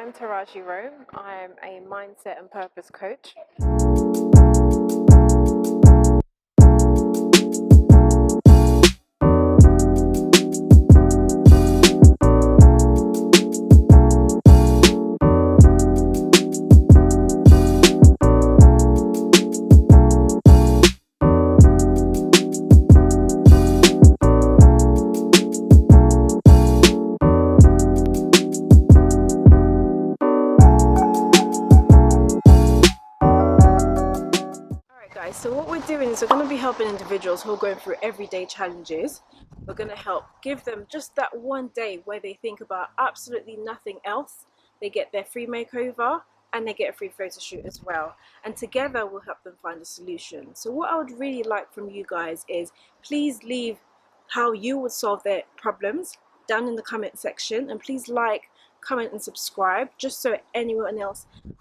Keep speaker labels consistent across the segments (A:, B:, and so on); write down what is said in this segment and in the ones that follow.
A: I'm Taraji Rom. I'm a mindset and purpose coach. Guys, so what we're doing is we're going to be helping individuals who are going through everyday challenges. We're going to help give them just that one day where they think about absolutely nothing else. They get their free makeover and they get a free photo shoot as well, and together we'll help them find a solution. So what I would really like from you guys is please leave how you would solve their problems down in the comment section, and please like, comment and subscribe just so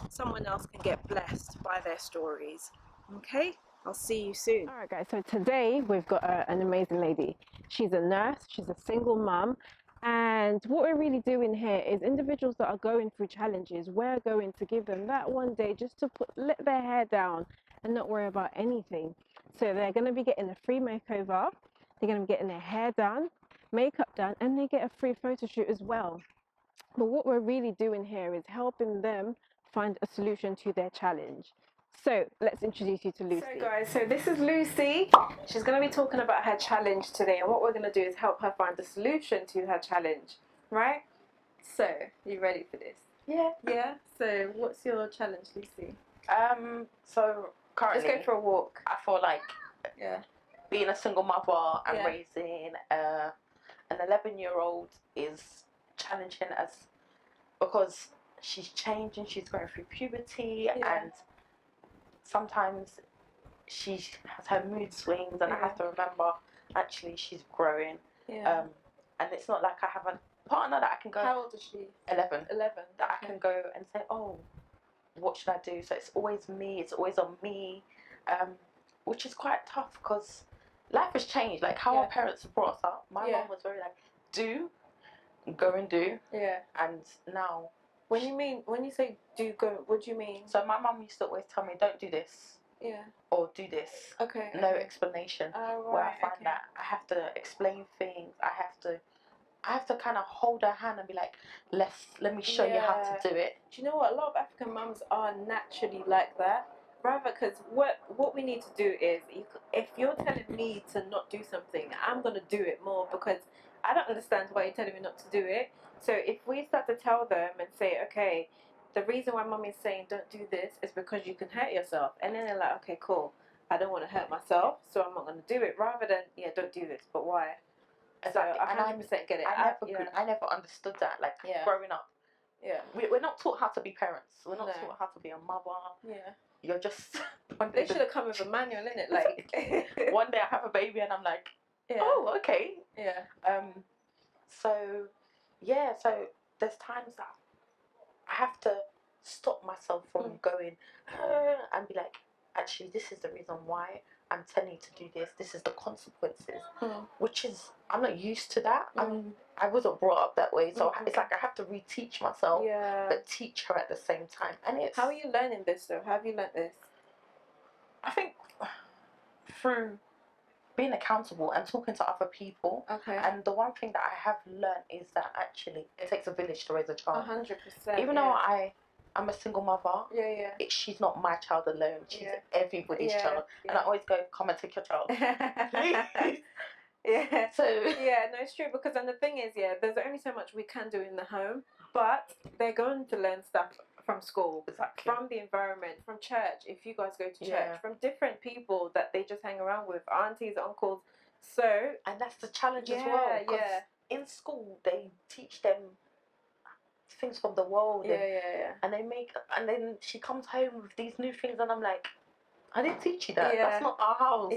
A: someone else can get blessed by their stories. Okay, I'll see you soon. All right, guys, so today we've got an amazing lady. She's a nurse, she's a single mum, and what we're really doing here is individuals that are going through challenges, we're going to give them that one day just to let their hair down and not worry about anything. So they're going to be getting a free makeover, they're going to be getting their hair done, makeup done, and they get a free photo shoot as well. But what we're really doing here is helping them find a solution to their challenge. So let's introduce you to Lucy. So guys, so this is Lucy. She's going to be talking about her challenge today, and what we're going to do is help her find a solution to her challenge, right? So, you ready for this?
B: Yeah.
A: Yeah? So what's your challenge, Lucy?
B: So currently,
A: Let's go for a walk.
B: I feel like
A: Yeah.
B: being a single mother and
A: Yeah.
B: raising an 11-year-old is challenging because she's changing, she's going through puberty, and sometimes she has her mood swings, and I have to remember actually she's growing.
A: Yeah.
B: And it's not like I have a partner that I can go.
A: How old is she?
B: 11.
A: 11.
B: That I can go and say, oh, what should I do? So it's always me, it's always on me, which is quite tough because life has changed. Like how our parents brought us up, my mom was very like, go and do.
A: Yeah.
B: And now,
A: when you say do go, what do you mean?
B: So my mum used to always tell me, don't do this.
A: Yeah.
B: Or do this.
A: Okay.
B: No explanation.
A: Oh, right.
B: Where I find that I have to explain things. I have to kind of hold her hand and be like, let me show you how to do it.
A: Do you know what? A lot of African mums are naturally like that. Rather, because what we need to do is, if you're telling me to not do something, I'm going to do it more because I don't understand why you're telling me not to do it. So if we start to tell them and say, okay, the reason why mum is saying don't do this is because you can hurt yourself. And then they're like, okay, cool. I don't want to hurt myself, so I'm not going to do it. Rather than, don't do this, but why?
B: Exactly.
A: So I 100% get it.
B: I never understood that. Like growing up, we're not taught how to be parents. We're not taught how to be a mother. Yeah, you're just.
A: They should have come with a manual, innit? Like
B: one day I have a baby and I'm like, oh, okay.
A: Yeah.
B: So there's times that I have to stop myself from going and be like, actually, this is the reason why I'm telling you to do this. This is the consequences, which is I'm not used to that. I wasn't brought up that way, so it's like I have to reteach myself, but teach her at the same time. And it's
A: how are you learning this though? How have you learned this?
B: I think through being accountable and talking to other people.
A: Okay.
B: And the one thing that I have learned is that actually it takes a village to raise a child.
A: 100%.
B: Even though I'm a single mother. She's not my child alone. She's everybody's child. And I always go, come and take your child.
A: Yeah.
B: So
A: no, it's true, because then the thing is, there's only so much we can do in the home, but they're going to learn stuff from school, from the environment, from church. If you guys go to church, from different people that they just hang around with, aunties, uncles. So
B: and that's the challenge as well. Because in school they teach them things from the world. And and then she comes home with these new things, and I'm like, I didn't teach you that. That's not our house.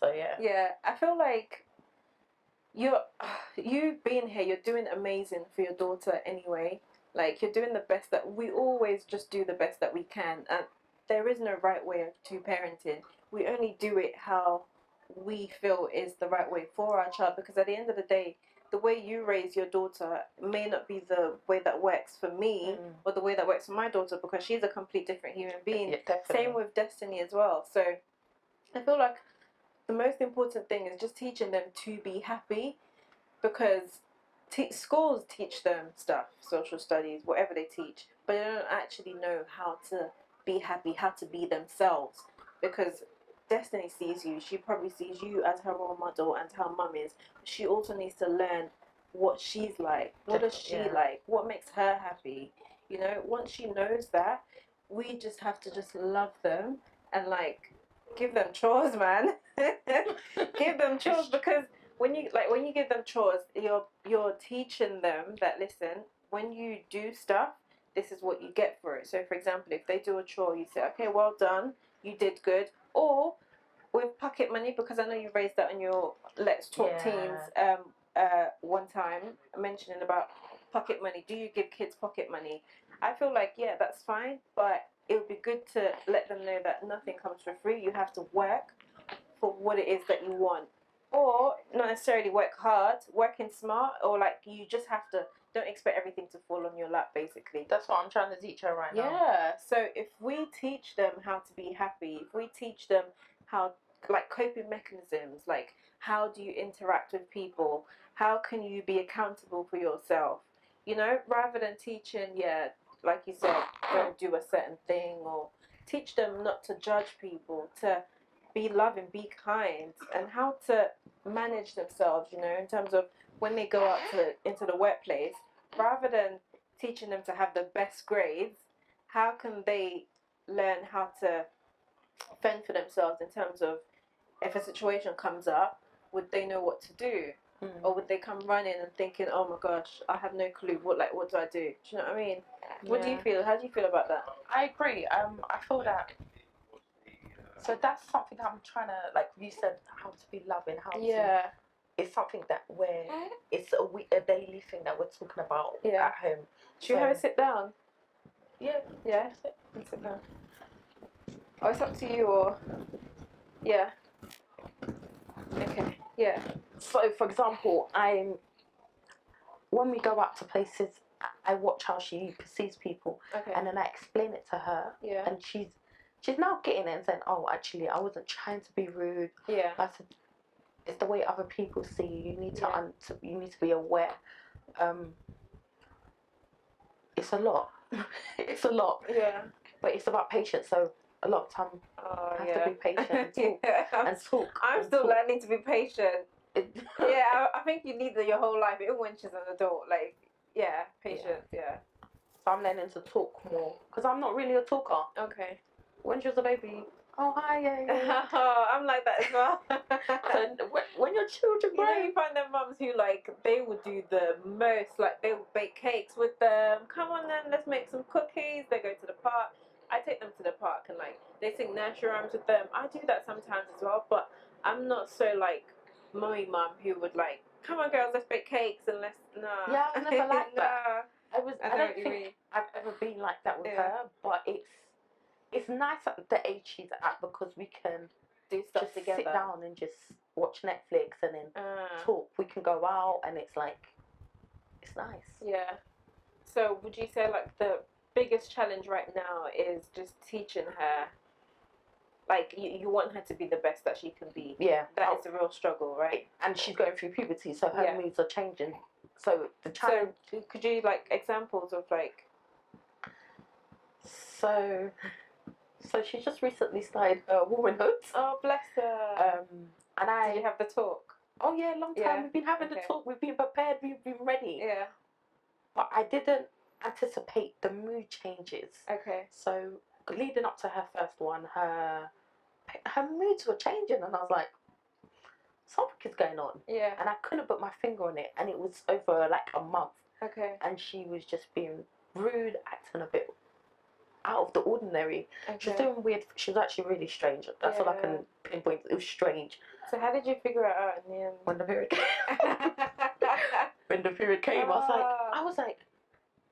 B: So
A: I feel like you being here, you're doing amazing for your daughter anyway. Like, you're doing the best that we always just do the best that we can, and there is no right way to parenting. We only do it how we feel is the right way for our child, because at the end of the day, the way you raise your daughter may not be the way that works for me or the way that works for my daughter, because she's a complete different human being.
B: Yeah, definitely.
A: Same with Destiny as well. So I feel like the most important thing is just teaching them to be happy, because schools teach them stuff, social studies, whatever they teach, but they don't actually know how to be happy, how to be themselves. Because Destiny sees you, she probably sees you as her role model and her mum is. She also needs to learn what she's like. What does she like? What makes her happy? You know, once she knows that, we just have to just love them and like give them chores, man. Give them chores, because when you give them chores, you're teaching them that, listen, when you do stuff, this is what you get for it. So for example, if they do a chore, you say, okay, well done, you did good. Or with pocket money, because I know you raised that on your Let's Talk Teens one time, mentioning about pocket money. Do you give kids pocket money? I feel like, yeah, that's fine, but it would be good to let them know that nothing comes for free. You have to work for what it is that you want, or not necessarily work hard, working smart, or like you just have to, don't expect everything to fall on your lap, basically.
B: That's what I'm trying to teach her right now.
A: Yeah, so if we teach them how to be happy, if we teach them how, like, coping mechanisms, like how do you interact with people, how can you be accountable for yourself, you know, rather than teaching, like you said, don't do a certain thing, or teach them not to judge people, to be loving, be kind, and how to manage themselves, you know, in terms of when they go out into the workplace, rather than teaching them to have the best grades, how can they learn how to fend for themselves, in terms of if a situation comes up, would they know what to do? Or would they come running and thinking, oh my gosh, I have no clue, what do I do? Do you know what I mean? What do you feel? How do you feel about that?
B: I agree. I feel that. So that's something I'm trying to, like you said, how to be loving, how to. It's something that it's a daily thing that we're talking about at home.
A: Should we have a sit down?
B: Yeah.
A: Sit down. Oh, it's up to you, or okay,
B: So, for example, when we go out to places, I watch how she perceives people, and then I explain it to her, and she's now getting it and saying, oh, actually, I wasn't trying to be rude. I said, it's the way other people see you. You need to be aware. It's a lot. It's a lot. But it's about patience. So a lot of time, I have to be patient and talk.
A: I'm still learning to be patient. I think you need your whole life, even when she's an adult. Like, patience.
B: So I'm learning to talk more, because I'm not really a talker.
A: Okay.
B: When she was a baby, oh hi,
A: I'm like that as well.
B: So when your children grow,
A: you find them mums who, like, they would do the most, like they would bake cakes with them. Come on then, let's make some cookies. They go to the park. I take them to the park and like they sing nursery rhymes with them. I do that sometimes as well, but I'm not so like mummy mum who would like, come on girls, let's bake cakes and let's
B: Yeah, I was never like that. I don't
A: really
B: think I've ever been like that with her, but it's nice at the age she's at, because we can
A: do stuff
B: just
A: together.
B: sit down and just watch Netflix and then talk. We can go out and it's like, it's nice.
A: Yeah. So would you say like the biggest challenge right now is just teaching her, like you want her to be the best that she can be?
B: Yeah.
A: That is a real struggle, right?
B: And she's going through puberty, so her moods are changing. So the challenge.
A: So could you like examples of like?
B: So she just recently started womanhood.
A: Oh, bless her.
B: And
A: did you have the talk?
B: Oh yeah, long time. We've been having the talk. We've been prepared. We've been ready.
A: Yeah.
B: But I didn't anticipate the mood changes.
A: Okay.
B: So leading up to her first one, her moods were changing, and I was like, something is going on.
A: Yeah.
B: And I couldn't put my finger on it, and it was over like a month.
A: Okay.
B: And she was just being rude, acting a bit out of the ordinary.
A: Okay.
B: She was doing weird. She was actually really strange. That's all I can pinpoint. It was strange.
A: So how did you figure it out in the end?
B: When the period came. When the period came, I was like,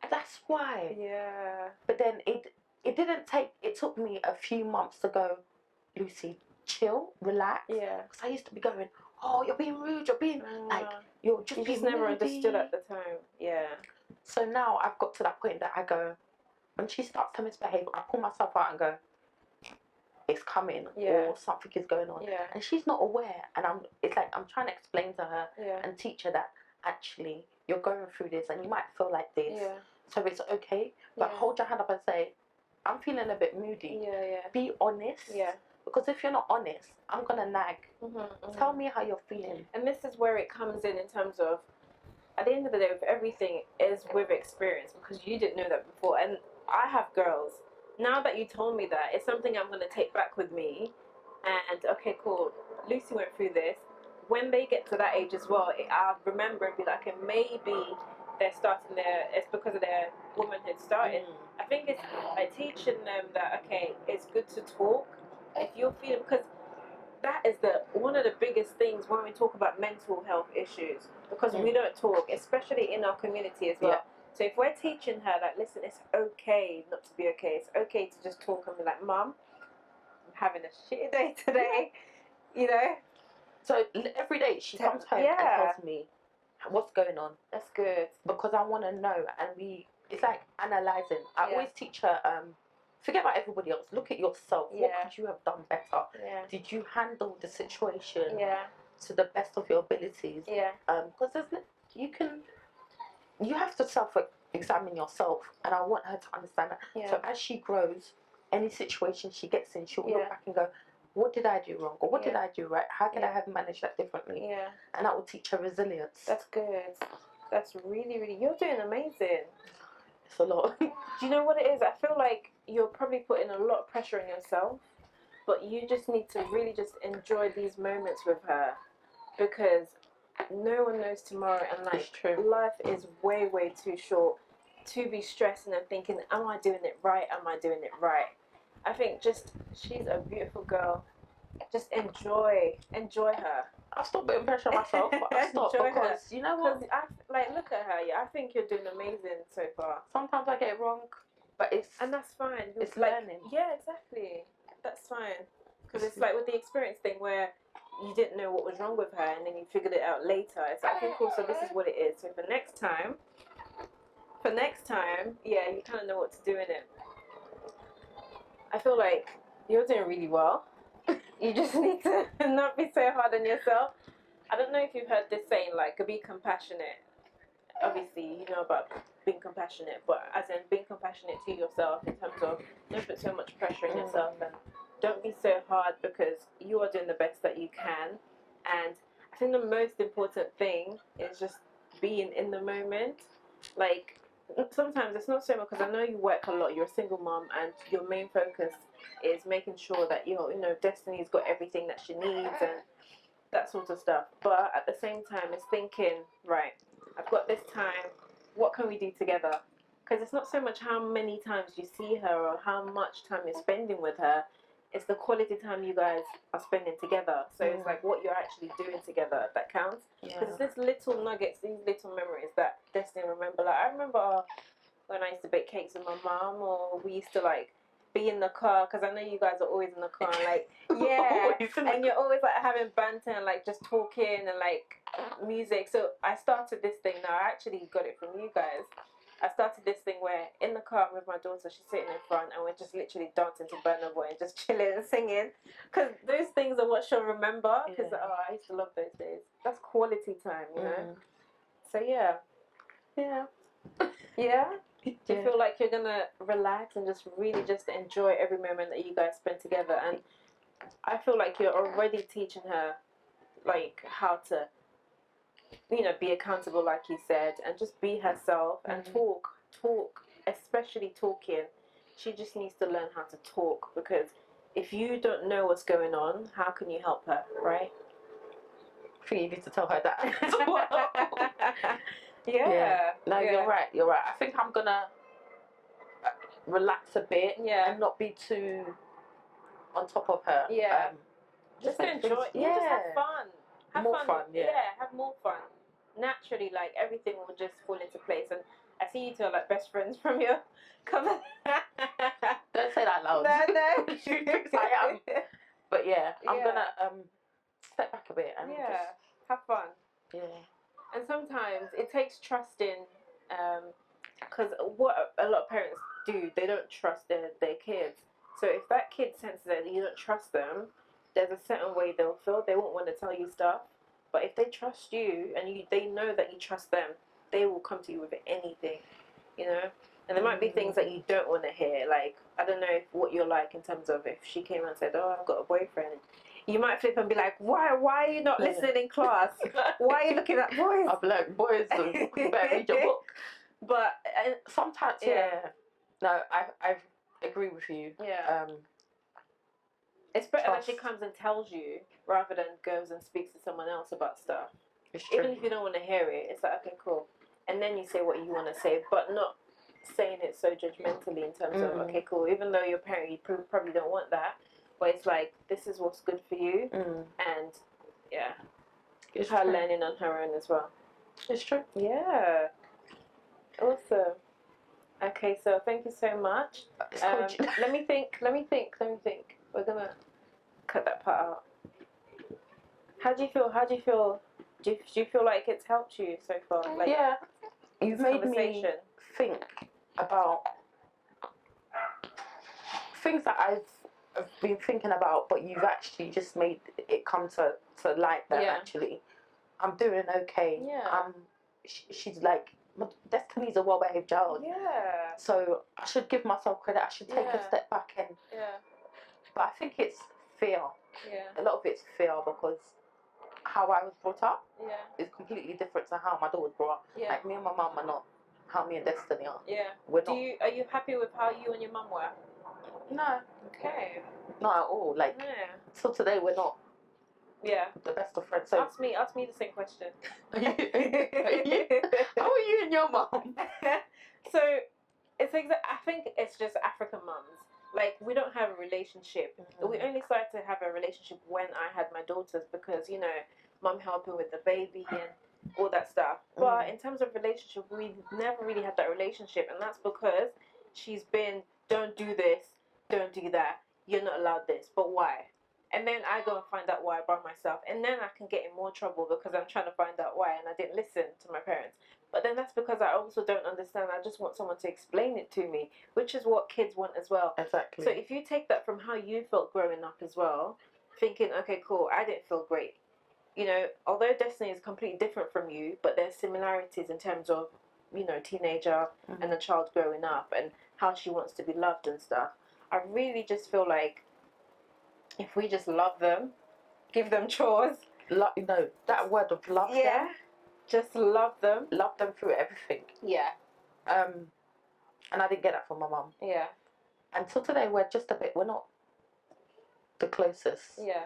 B: that's why.
A: Yeah.
B: But then it didn't take. It took me a few months to go, Lucy, chill, relax.
A: Yeah.
B: Because I used to be going, oh, you're being rude. You're being like, you're just
A: You
B: being
A: just never
B: moody.
A: understood at the time. Yeah.
B: So now I've got to that point that I go, when she starts to misbehave, I pull myself out and go, it's coming, or something is going on, and she's not aware. And it's like I'm trying to explain to her and teach her that actually you're going through this, and you might feel like this, so it's okay. But hold your hand up and say, I'm feeling a bit moody. Be honest. Because if you're not honest, I'm gonna nag. Tell me how you're feeling.
A: And this is where it comes in terms of, at the end of the day, with everything is with experience, because you didn't know that before. And I have girls. Now that you told me that, it's something I'm going to take back with me. And okay, cool. Lucy went through this. When they get to that age as well, I'll remember and be like, okay, maybe they're starting it's because of their womanhood starting. I think it's like teaching them that, okay, it's good to talk. If you're feeling, because that is one of the biggest things when we talk about mental health issues, because we don't talk, especially in our community as well. So if we're teaching her that, listen, it's okay not to be okay. It's okay to just talk and be like, Mum, I'm having a shitty day today, you know.
B: So every day she comes home and tells me what's going on.
A: That's good.
B: Because I want to know, and it's like analysing. I always teach her, forget about everybody else. Look at yourself. What could you have done better? Did you handle the situation to the best of your abilities? Because you have to self-examine yourself, and I want her to understand that. So as she grows, any situation she gets in, she'll look back and go, what did I do wrong? Or what did I do right? How could I have managed that differently? And that will teach her resilience.
A: That's good. That's really, really, you're doing amazing.
B: It's a lot.
A: Do you know what it is? I feel like you're probably putting a lot of pressure on yourself, but you just need to really just enjoy these moments with her, because no one knows tomorrow, and like life is way, way too short to be stressing and thinking, am I doing it right? Am I doing it right? I think she's a beautiful girl. Just enjoy her.
B: I've stopped putting pressure on myself, but I've stopped because you know what?
A: Look at her. Yeah, I think you're doing amazing so far.
B: Sometimes I get it wrong, but
A: and that's fine.
B: It's learning.
A: Yeah, exactly. That's fine. Because it's like with the experience thing where you didn't know what was wrong with her, and then you figured it out later. It's like, okay, cool. So this is what it is. So for next time, yeah, you kind of know what to do in it. I feel like you're doing really well. You just need to not be so hard on yourself. I don't know if you've heard this saying, like, be compassionate. Obviously, you know about being compassionate, but as in being compassionate to yourself in terms of don't put so much pressure on yourself, and don't be so hard, because you are doing the best that you can. And I think the most important thing is just being in the moment. Like, sometimes it's not so much, because I know you work a lot, you're a single mom, and your main focus is making sure that you know Destiny's got everything that she needs and that sort of stuff. But at the same time, it's thinking, right, I've got this time, what can we do together? Because it's not so much how many times you see her or how much time you're spending with her, it's the quality time you guys are spending together. So it's like what you're actually doing together that counts. Because it's these little nuggets, these little memories that Destiny remember. Like, I remember when I used to bake cakes with my mom, or we used to like be in the car, because I know you guys are always in the car, and like and you're always like having banter and like just talking and like music. So I started this thing now. I actually got it from you guys. I started this thing where in the car with my daughter, she's sitting in front, and we're just literally dancing to Burna Boy and just chilling and singing, because those things are what she'll remember. Because I used to love those days. That's quality time, you know. So yeah. Do you feel like you're gonna relax and just really just enjoy every moment that you guys spend together? And I feel like you're already teaching her like how to, you know, be accountable, like you said, and just be herself and talk, especially talking. She just needs to learn how to talk, because if you don't know what's going on, how can you help her, right?
B: I think you need to tell her that as well. No, you're right. I think I'm gonna relax a bit and not be too on top of her.
A: Just enjoy. Just have fun. Have fun. Have more fun. Naturally, like everything will just fall into place. And I see you two are like best friends from your comment.
B: Don't say that loud.
A: No.
B: She thinks I am. But yeah, I'm gonna step back a bit and just
A: have fun. And sometimes it takes trust in, because what a lot of parents do, they don't trust their kids. So if that kid senses that you don't trust them, there's a certain way they'll feel. They won't want to tell you stuff. But if they trust you and they know that you trust them, they will come to you with anything, you know. And there might be things that you don't want to hear. Like, I don't know what you're like in terms of if she came and said, "Oh, I've got a boyfriend." You might flip and be like, "Why are you not listening in class? Why are you looking at boys?"
B: I'll be like, "Boys, you better read your book."
A: But
B: sometimes, yeah. No, I agree with you.
A: Yeah. It's better that she comes and tells you rather than goes and speaks to someone else about stuff. Even if you don't want to hear it, it's like, okay, cool. And then you say what you want to say, but not saying it so judgmentally in terms of, okay, cool. Even though your parent, you probably don't want that, but it's like, this is what's good for you. And yeah, it's her learning on her own as well.
B: It's true.
A: Yeah. Awesome. Okay, so thank you so much. Let me think. We're gonna cut that part out. How do you feel? Do you feel like it's helped you so far? Like,
B: yeah, you've made me think about things that I've been thinking about, but you've actually just made it come to light that actually I'm doing okay.
A: Yeah.
B: She's like, Destiny's a well-behaved child.
A: Yeah.
B: So I should give myself credit. I should take a step back and.
A: Yeah.
B: But I think it's fear.
A: Yeah.
B: A lot of it's fear because how I was brought up is completely different to how my daughter was brought up.
A: Yeah.
B: Like me and my mum are not how me and Destiny are.
A: Yeah.
B: We're not.
A: Are you happy with how you and your mum were?
B: No.
A: Okay.
B: Not at all. Like till today we're not.
A: Yeah.
B: The best of friends. So
A: ask me the same question.
B: How are you and your mum?
A: So it's I think it's just African mums. Like, we don't have a relationship. We only started to have a relationship when I had my daughters because, you know, mum helping with the baby and all that stuff. But in terms of relationship, we never really had that relationship, and that's because she's been, don't do this, don't do that, you're not allowed this, but why? And then I go and find out why by myself, and then I can get in more trouble because I'm trying to find out why, and I didn't listen to my parents. But then that's because I also don't understand. I just want someone to explain it to me, which is what kids want as well.
B: Exactly.
A: So if you take that from how you felt growing up as well, thinking, okay, cool, I didn't feel great. You know, although Destiny is completely different from you, but there's similarities in terms of, you know, teenager and a child growing up and how she wants to be loved and stuff. I really just feel like if we just love them, give them chores.
B: You know, that word of love them.
A: Just love them.
B: Love them through everything.
A: Yeah.
B: And I didn't get that from my mum.
A: Yeah.
B: Until today, we're not the closest.
A: Yeah.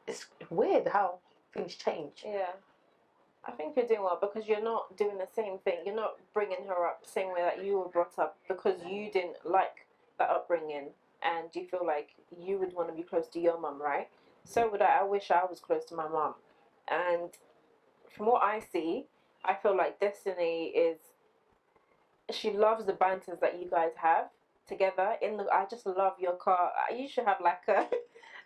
B: It's weird how things change.
A: Yeah. I think you're doing well because you're not doing the same thing. You're not bringing her up the same way that you were brought up because you didn't like that upbringing and you feel like you would want to be close to your mum, right? So would I. I wish I was close to my mum. And from what I see, I feel like Destiny she loves the banters that you guys have together. I just love your car. You should have like a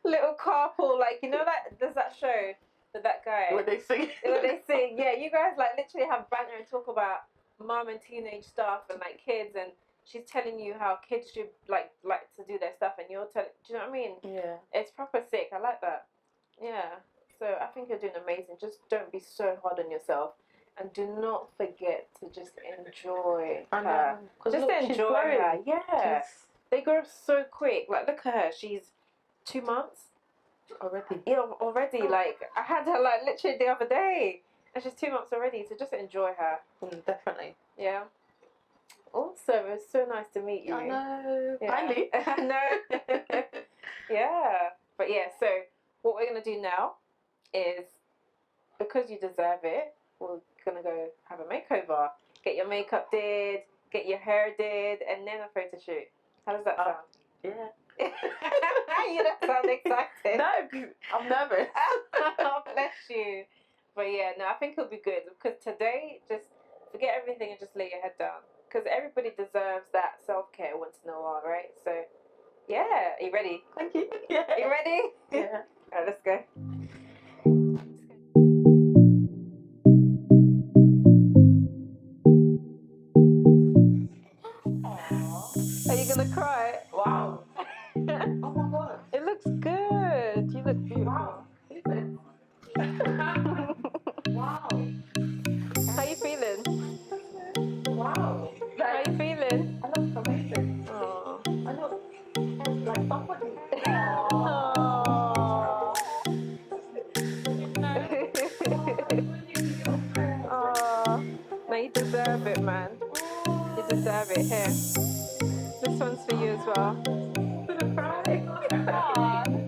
A: little carpool, like, you know, that there's that show with that guy
B: when they sing.
A: Yeah, you guys like literally have banter and talk about mum and teenage stuff and like kids, and she's telling you how kids should like to do their stuff, and you're telling, do you know what I mean?
B: Yeah,
A: it's proper sick. I like that. Yeah, so I think you're doing amazing. Just don't be so hard on yourself, and do not forget to just enjoy her. Just enjoy her. Yeah, they grow so quick. Like, look at her. She's 2 months
B: already.
A: Yeah, already. Like, I had her like literally the other day, and she's 2 months already. So just enjoy her.
B: Definitely.
A: Yeah. Also, it was so nice to meet you.
B: I know.
A: Yeah.
B: Finally.
A: I know. Yeah. But yeah, so what we're gonna do now is, because you deserve it, we're gonna go have a makeover. Get your makeup did, get your hair did, and then a photo shoot. How does that sound?
B: Yeah.
A: You don't sound excited.
B: No, I'm nervous.
A: Oh, bless you. But yeah, no, I think it'll be good because today, just forget everything and just lay your head down. Because everybody deserves that self-care once in a while, right? So, yeah. Are you ready?
B: Thank you. Yeah.
A: Are you ready?
B: Yeah.
A: Alright, let's go. gonna cry.
B: Wow. Oh my god.
A: It looks good. You look beautiful.
B: Wow. Wow.
A: How you feeling?
B: Wow.
A: How you feeling?
B: I look amazing.
A: Oh.
B: I look like somebody.
A: Oh. No, you deserve it, man. You deserve it. Here. This one's for you as well.
B: I'm gonna cry.